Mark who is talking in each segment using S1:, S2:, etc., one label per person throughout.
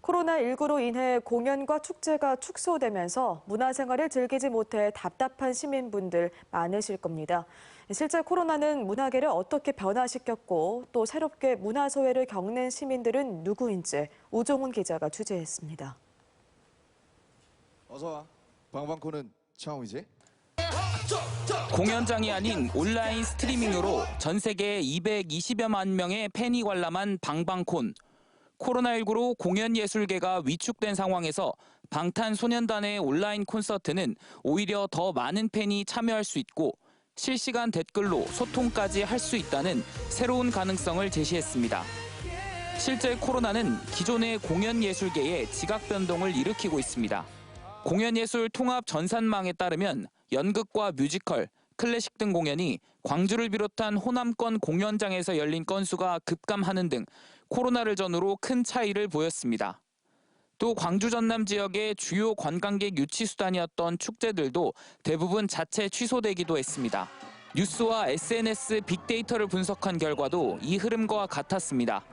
S1: 코로나19로 인해 공연과 축제가 축소되면서 문화생활을 즐기지 못해 답답한 시민분들 많으실 겁니다. 실제 코로나는 문화계를 어떻게 변화시켰고 또 새롭게 문화소외를 겪는 시민들은 누구인지 우종훈 기자가 취재했습니다.
S2: 어서 와. 방방코는 처음이지?
S3: 공연장이 아닌 온라인 스트리밍으로 전 세계 220여만 명의 팬이 관람한 방방콘. 코로나19로 공연 예술계가 위축된 상황에서 방탄소년단의 온라인 콘서트는 오히려 더 많은 팬이 참여할 수 있고 실시간 댓글로 소통까지 할 수 있다는 새로운 가능성을 제시했습니다. 실제 코로나는 기존의 공연 예술계에 지각 변동을 일으키고 있습니다. 공연예술 통합 전산망에 따르면 연극과 뮤지컬, 클래식 등 공연이 광주를 비롯한 호남권 공연장에서 열린 건수가 급감하는 등 코로나를 전후로 큰 차이를 보였습니다. 또 광주 전남 지역의 주요 관광객 유치 수단이었던 축제들도 대부분 자체 취소되기도 했습니다. 뉴스와 SNS 빅데이터를 분석한 결과도 이 흐름과 같았습니다.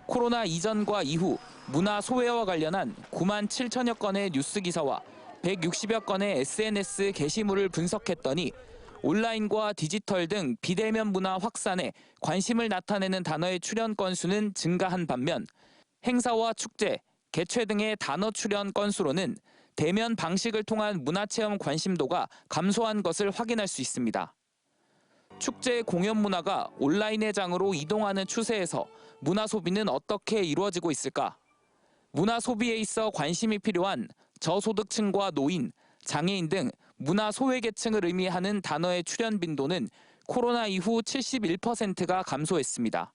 S3: 코로나 이전과 이후 문화 소외와 관련한 9만 7천여 건의 뉴스 기사와 160여 건의 SNS 게시물을 분석했더니 온라인과 디지털 등 비대면 문화 확산에 관심을 나타내는 단어의 출연 건수는 증가한 반면 행사와 축제, 개최 등의 단어 출연 건수로는 대면 방식을 통한 문화체험 관심도가 감소한 것을 확인할 수 있습니다. 축제 공연 문화가 온라인의 장으로 이동하는 추세에서 문화 소비는 어떻게 이루어지고 있을까? 문화 소비에 있어 관심이 필요한 저소득층과 노인, 장애인 등 문화 소외계층을 의미하는 단어의 출연 빈도는 코로나 이후 71%가 감소했습니다.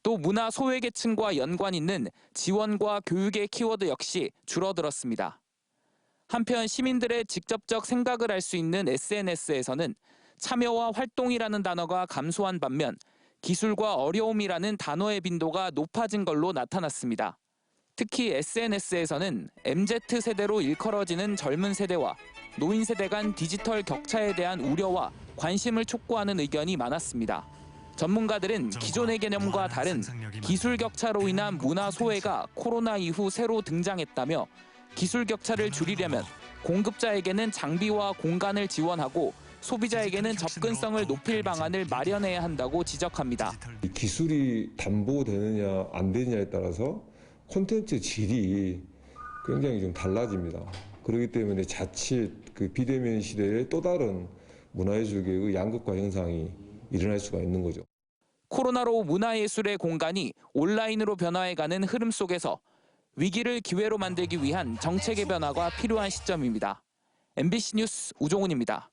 S3: 또 문화 소외계층과 연관 있는 지원과 교육의 키워드 역시 줄어들었습니다. 한편 시민들의 직접적 생각을 알 수 있는 SNS에서는 참여와 활동이라는 단어가 감소한 반면 기술과 어려움이라는 단어의 빈도가 높아진 걸로 나타났습니다. 특히 SNS에서는 MZ세대로 일컬어지는 젊은 세대와 노인 세대 간 디지털 격차에 대한 우려와 관심을 촉구하는 의견이 많았습니다. 전문가들은 기존의 개념과 다른 기술 격차로 인한 문화 소외가 코로나 이후 새로 등장했다며 기술 격차를 줄이려면 공급자에게는 장비와 공간을 지원하고 소비자에게는 접근성을 높일 방안을 마련해야 한다고 지적합니다.
S4: 기술이 담보되느냐 안 되느냐에 따라서 콘텐츠 질이 굉장히 좀 달라집니다. 그렇기 때문에 자칫 그 비대면 시대에 또 다른 문화예술계의 양극화 현상이 일어날 수가 있는 거죠.
S3: 코로나로 문화예술의 공간이 온라인으로 변화해가는 흐름 속에서 위기를 기회로 만들기 위한 정책의 변화가 필요한 시점입니다. MBC 뉴스 우종훈입니다.